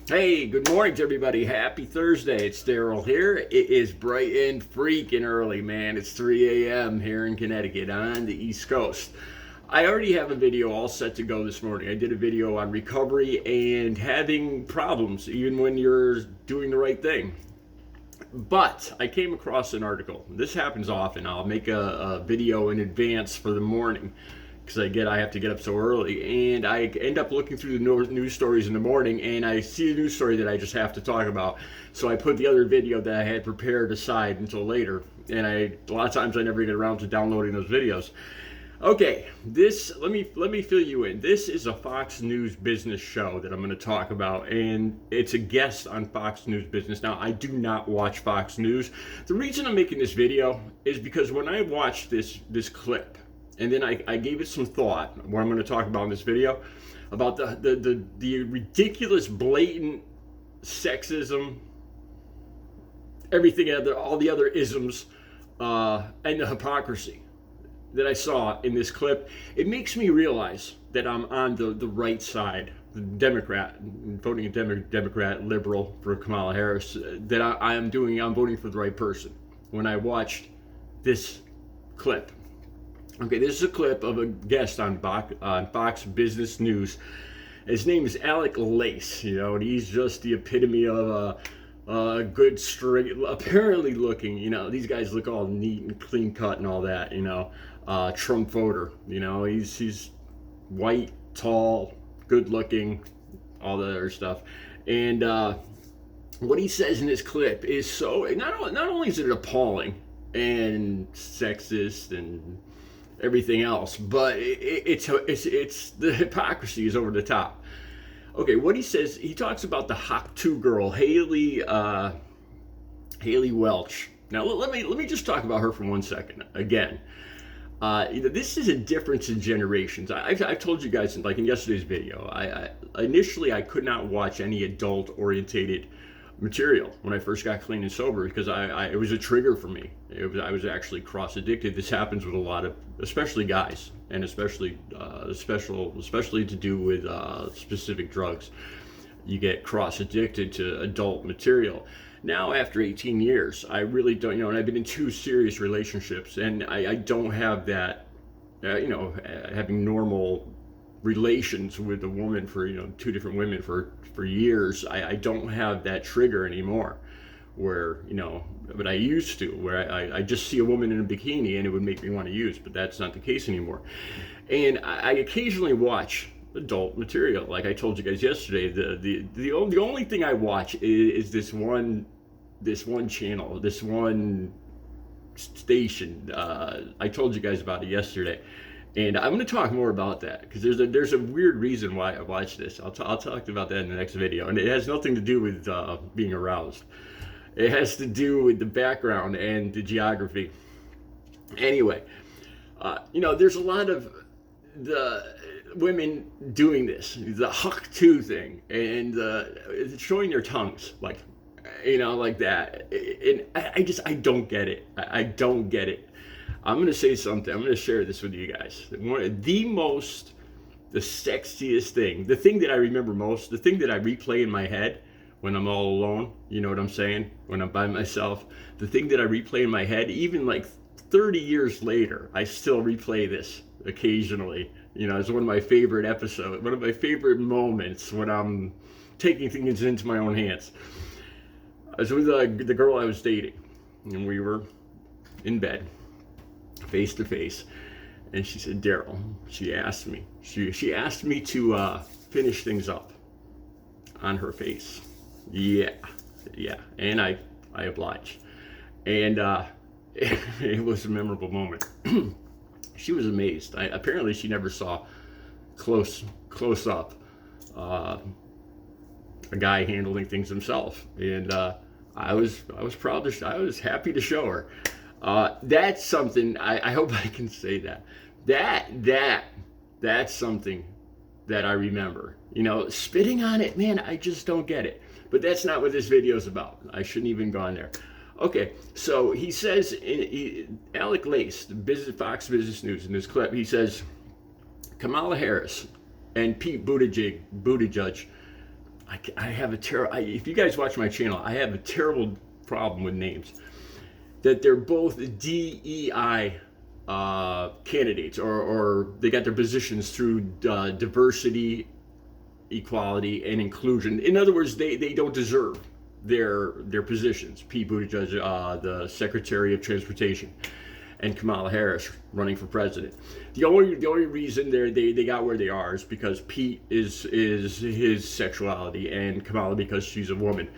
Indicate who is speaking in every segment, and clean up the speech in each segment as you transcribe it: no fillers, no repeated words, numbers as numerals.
Speaker 1: Hey, good morning to everybody. Happy Thursday. It's Daryl here. It is bright and freaking early, man. It's 3 a.m. here in Connecticut on the East Coast. I already have a video all set to go this morning. I did a video on recovery and having problems even when you're doing the right thing. But I came across an article. This happens often. I'll make a video in advance for the morning because I have to get up so early, and I end up looking through the news stories in the morning, and I see a news story that I just have to talk about. So I put the other video that I had prepared aside until later, and a lot of times I never get around to downloading those videos. Okay, let me fill you in. This is a Fox News business show that I'm going to talk about, and it's a guest on Fox News Business. Now, I do not watch Fox News. The reason I'm making this video is because when I watched this clip, and then I gave it some thought, what I'm going to talk about in this video, about the ridiculous, blatant sexism, everything, all the other isms, and the hypocrisy that I saw in this clip. It makes me realize that I'm on the right side, the Democrat, voting a Democrat, liberal for Kamala Harris, that I'm voting for the right person when I watched this clip. Okay, this is a clip of a guest on Fox Business News. His name is Alec Lace, and he's just the epitome of a good, straight, apparently looking, these guys look all neat and clean cut and all that, Trump voter, he's white, tall, good looking, all the other stuff. And what he says in this clip is so, not only is it appalling and sexist and everything else, but it's the hypocrisy is over the top. Okay, what he says, he talks about the Hawk 2 girl, Haley Welch. Now let me just talk about her for 1 second again. This is a difference in generations. I've told you guys, like in yesterday's video, I initially I could not watch any adult orientated material when I first got clean and sober because it was a trigger for me. I was actually cross addicted. This happens with a lot of, especially guys, and especially to do with specific drugs. You get cross addicted to adult material. Now, after 18 years, I really don't, and I've been in 2 serious relationships, and I don't have that, having normal relations with a woman for, 2 different women for years. I don't have that trigger anymore where, but I used to, where I just see a woman in a bikini and it would make me want to use, but that's not the case anymore. And I occasionally watch adult material. Like I told you guys yesterday, the only thing I watch is this one channel, this one station. I told you guys about it yesterday, and I'm going to talk more about that because there's a weird reason why I watch this. I'll talk about that in the next video, and it has nothing to do with being aroused. It has to do with the background and the geography. Anyway, there's a lot of the women doing this, the Huck 2 thing, and showing their tongues, like that. And I don't get it. I don't get it. I'm going to say something. I'm going to share this with you guys. The sexiest thing, the thing that I remember most, the thing that I replay in my head when I'm all alone, you know what I'm saying? When I'm by myself, the thing that I replay in my head, even like 30 years later, I still replay this occasionally. It's one of my favorite episodes, one of my favorite moments when I'm taking things into my own hands. I was with the girl I was dating, and we were in bed, face to face, and she said, Daryl, she asked me to finish things up on her face. Yeah, and I obliged, and it was a memorable moment. She was amazed. Apparently she never saw close up a guy handling things himself, and I was proud to. I was happy to show her. That's something. I hope I can say that. That's something that I remember. Spitting on it, man. I just don't get it. But that's not what this video is about. I shouldn't even gone there. Okay, so he says, Alec Lace, Fox Business News, in this clip, he says, Kamala Harris and Pete Buttigieg I have a terrible. If you guys watch my channel, I have a terrible problem with names. That they're both DEI candidates, or they got their positions through diversity, equality, and inclusion. In other words, they don't deserve their positions. Pete Buttigieg, the Secretary of Transportation, and Kamala Harris running for president. The only reason they got where they are is because Pete is his sexuality, and Kamala because she's a woman.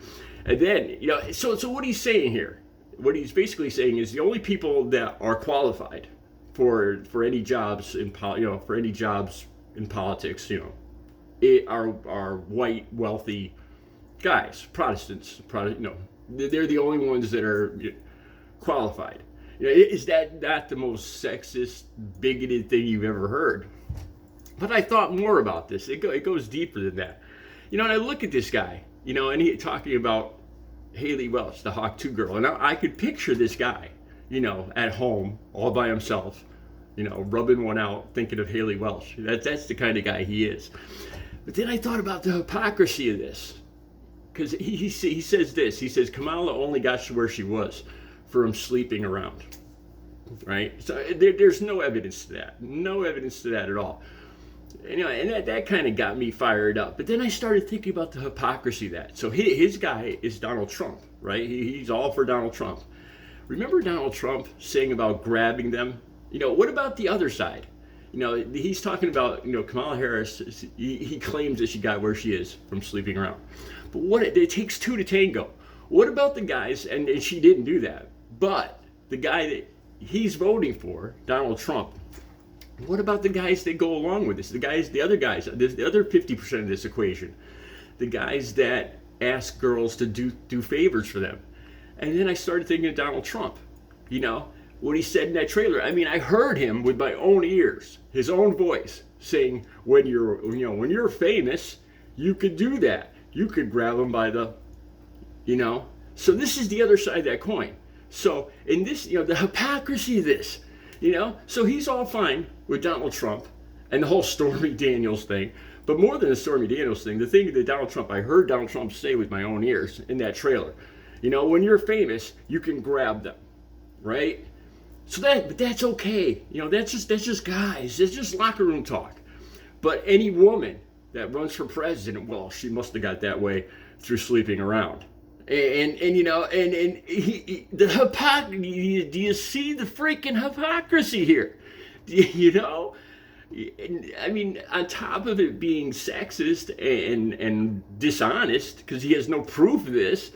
Speaker 1: And then, so what he's saying here, what he's basically saying is the only people that are qualified for any jobs in for any jobs in politics, are white, wealthy guys, Protestants. They're the only ones that are qualified. Is that not the most sexist, bigoted thing you've ever heard? But I thought more about this. It goes deeper than that. And I look at this guy, and he talking about Haley Welch, the Hawk 2 girl, and I could picture this guy, at home all by himself, rubbing one out, thinking of Haley Welch. That's the kind of guy he is. But then I thought about the hypocrisy of this, because he says this. He says Kamala only got to where she was from sleeping around, right? So there's no evidence to that. No evidence to that at all. And that kind of got me fired up. But then I started thinking about the hypocrisy of that. So his guy is Donald Trump, right? He's all for Donald Trump. Remember Donald Trump saying about grabbing them? What about the other side? He's talking about, Kamala Harris, he claims that she got where she is from sleeping around. But it takes two to tango. What about the guys, and she didn't do that, but the guy that he's voting for, Donald Trump, what about the guys that go along with this? The other guys, the other 50% of this equation, the guys that ask girls to do favors for them. And then I started thinking of Donald Trump, what he said in that trailer. I mean, I heard him with my own ears, his own voice, saying, when you're famous, you could do that. You could grab them by the, So this is the other side of that coin. So in this, the hypocrisy of this, so he's all fine with Donald Trump and the whole Stormy Daniels thing. But more than the Stormy Daniels thing, the thing that I heard Donald Trump say with my own ears in that trailer, when you're famous, you can grab them, right? So but that's okay. That's just guys. It's just locker room talk. But any woman that runs for president, well, she must have got that way through sleeping around. And the hypocrisy. Do you see the freaking hypocrisy here? I mean, on top of it being sexist and dishonest, because he has no proof of this,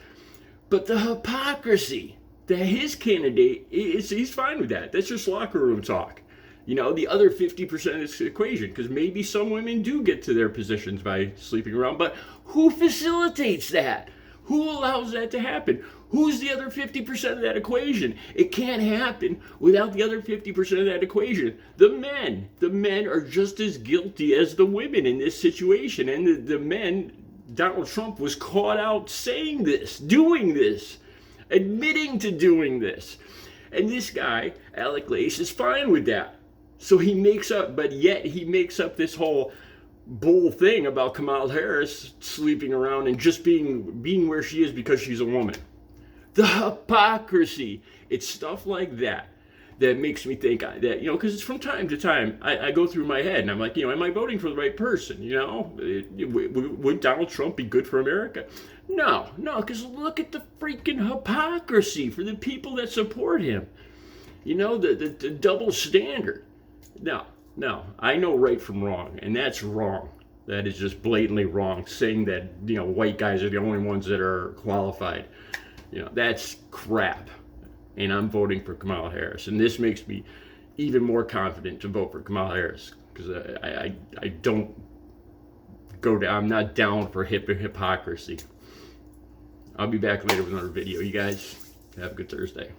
Speaker 1: but the hypocrisy that his candidate he's fine with that. That's just locker room talk. The other 50% of this equation, because maybe some women do get to their positions by sleeping around, but who facilitates that? Who allows that to happen? Who's the other 50% of that equation? It can't happen without the other 50% of that equation. The men. The men are just as guilty as the women in this situation. And the men, Donald Trump was caught out saying this, doing this, admitting to doing this. And this guy, Alec Lace, is fine with that. So he makes up this whole bull thing about Kamala Harris sleeping around and just being where she is because she's a woman. The hypocrisy. It's stuff like that makes me think that, because it's from time to time, I go through my head and I'm like, am I voting for the right person? Would Donald Trump be good for America? No, because look at the freaking hypocrisy for the people that support him. The double standard. No, I know right from wrong, and that's wrong. That is just blatantly wrong, saying that, white guys are the only ones that are qualified. That's crap. And I'm voting for Kamala Harris. And this makes me even more confident to vote for Kamala Harris, because I don't go down, I'm not down for hypocrisy. I'll be back later with another video. You guys have a good Thursday.